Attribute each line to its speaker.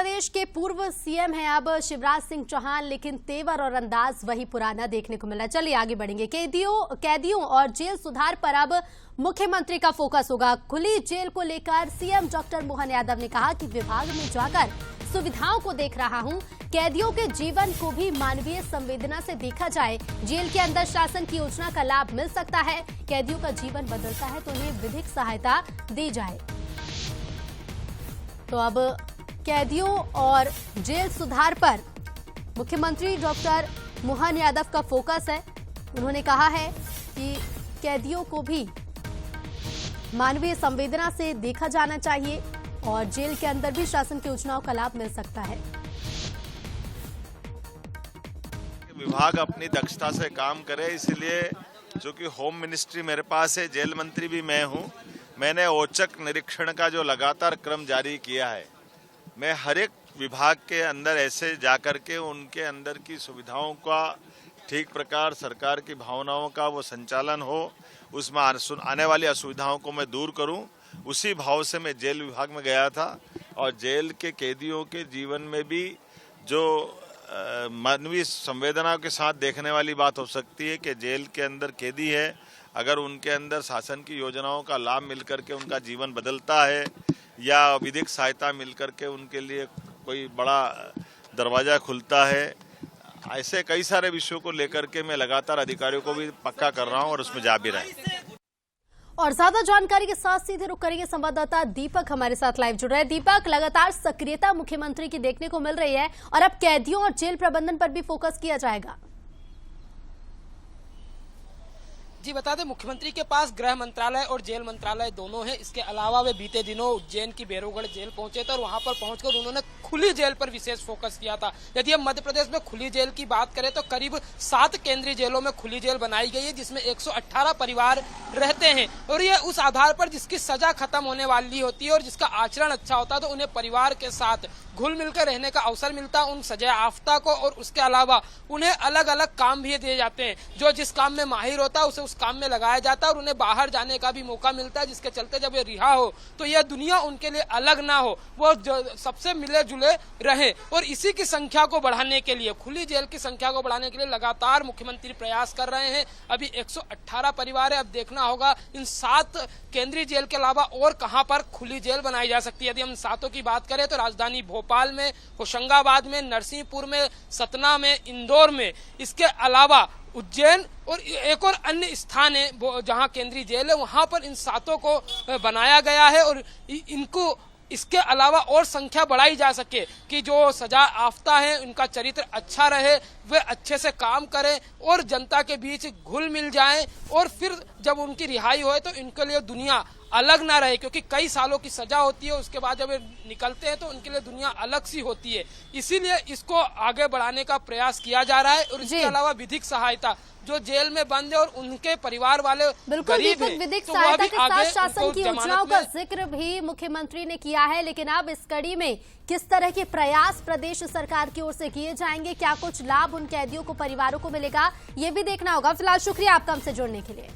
Speaker 1: प्रदेश के पूर्व सीएम हैं अब शिवराज सिंह चौहान, लेकिन तेवर और अंदाज वही पुराना देखने को मिला। चलिए आगे बढ़ेंगे। कैदियों और जेल सुधार पर अब मुख्यमंत्री का फोकस होगा। खुली जेल को लेकर सीएम डॉक्टर मोहन यादव ने कहा कि विभाग में जाकर सुविधाओं को देख रहा हूं, कैदियों के जीवन को भी मानवीय संवेदना से देखा जाए। जेल के अंदर शासन की योजना का लाभ मिल सकता है। कैदियों का जीवन बदलता है तो उन्हें विधिक सहायता दी जाए। तो अब कैदियों और जेल सुधार पर मुख्यमंत्री डॉक्टर मोहन यादव का फोकस है। उन्होंने कहा है कि कैदियों को भी मानवीय संवेदना से देखा जाना चाहिए और जेल के अंदर भी शासन की योजनाओं का लाभ मिल सकता है।
Speaker 2: विभाग अपनी दक्षता से काम करे, इसलिए चूंकि होम मिनिस्ट्री मेरे पास है, जेल मंत्री भी मैं हूं, मैंने औचक निरीक्षण का जो लगातार क्रम जारी किया है। मैं हर एक विभाग के अंदर ऐसे जाकर के उनके अंदर की सुविधाओं का ठीक प्रकार सरकार की भावनाओं का वो संचालन हो, उसमें आने वाली असुविधाओं को मैं दूर करूं, उसी भाव से मैं जेल विभाग में गया था। और जेल के कैदियों के जीवन में भी जो मानवीय संवेदना के साथ देखने वाली बात हो सकती है कि जेल के अंदर कैदी है, अगर उनके अंदर शासन की योजनाओं का लाभ मिलकर के उनका जीवन बदलता है या विधिक सहायता मिलकर के उनके लिए कोई बड़ा दरवाजा खुलता है, ऐसे कई सारे विषयों को लेकर के मैं लगातार अधिकारियों को भी पक्का कर रहा हूं और उसमें जा भी रहा हूं।
Speaker 1: और ज्यादा जानकारी के साथ सीधे रुक करेंगे संवाददाता दीपक हमारे साथ लाइव जुड़ रहे हैं। दीपक, लगातार सक्रियता मुख्यमंत्री की देखने को मिल रही है और अब कैदियों और जेल प्रबंधन पर भी फोकस किया जाएगा।
Speaker 3: जी बता दें, मुख्यमंत्री के पास गृह मंत्रालय और जेल मंत्रालय दोनों हैं। इसके अलावा वे बीते दिनों उज्जैन की बेरोगढ़ जेल पहुंचे थे और वहां पर पहुंचकर उन्होंने खुली जेल पर विशेष फोकस किया था। यदि हम मध्य प्रदेश में खुली जेल की बात करें तो करीब 7 केंद्रीय जेलों में खुली जेल बनाई गई है, जिसमें 118 परिवार रहते हैं। और ये उस आधार पर जिसकी सजा खत्म होने वाली होती है और जिसका आचरण अच्छा होता है तो उन्हें परिवार के साथ घुल मिलकर रहने का अवसर मिलता है उन सजा याफ्ता को। और उसके अलावा उन्हें अलग अलग काम भी दिए जाते हैं। जो जिस काम में माहिर होता है उसे उस काम में लगाया जाता है और उन्हें बाहर जाने का भी मौका मिलता है, जिसके चलते जब ये रिहा हो तो यह दुनिया उनके लिए अलग ना हो, वो सबसे मिले जुले रहे। और इसी की संख्या को बढ़ाने के लिए, खुली जेल की संख्या को बढ़ाने के लिए लगातार मुख्यमंत्री प्रयास कर रहे हैं। अभी 118 परिवार है, अब देखना होगा इन 7 केंद्रीय जेल के अलावा और कहां पर खुली जेल बनाई जा सकती है। यदि हम 7 की बात करें तो राजधानी भोपाल में, होशंगाबाद में, नरसिंहपुर में, सतना में, इंदौर में, इसके अलावा उज्जैन और एक और अन्य स्थान है जहां केंद्रीय जेल है, वहां पर इन 7 को बनाया गया है। और इनको इसके अलावा और संख्या बढ़ाई जा सके कि जो सजा याफ्ता है उनका चरित्र अच्छा रहे, वे अच्छे से काम करें और जनता के बीच घुल मिल जाएं और फिर जब उनकी रिहाई होए तो इनके लिए दुनिया अलग ना रहे। क्योंकि कई सालों की सजा होती है, उसके बाद जब वे निकलते हैं तो उनके लिए दुनिया अलग सी होती है। इसीलिए इसको आगे बढ़ाने का प्रयास किया जा रहा है। और इसके अलावा विधिक सहायता, जो जेल में बंद है और उनके परिवार वाले गरीब हैं,
Speaker 1: विधिक
Speaker 3: तो
Speaker 1: सहायता
Speaker 3: भी
Speaker 1: के साथ
Speaker 3: आगे
Speaker 1: शासन की योजनाओं का जिक्र भी मुख्यमंत्री ने किया है। लेकिन अब इस कड़ी में किस तरह के प्रयास प्रदेश सरकार की ओर से किए जाएंगे, क्या कुछ लाभ उन कैदियों को, परिवारों को मिलेगा, ये भी देखना होगा। फिलहाल शुक्रिया आपका हमसे जुड़ने के लिए।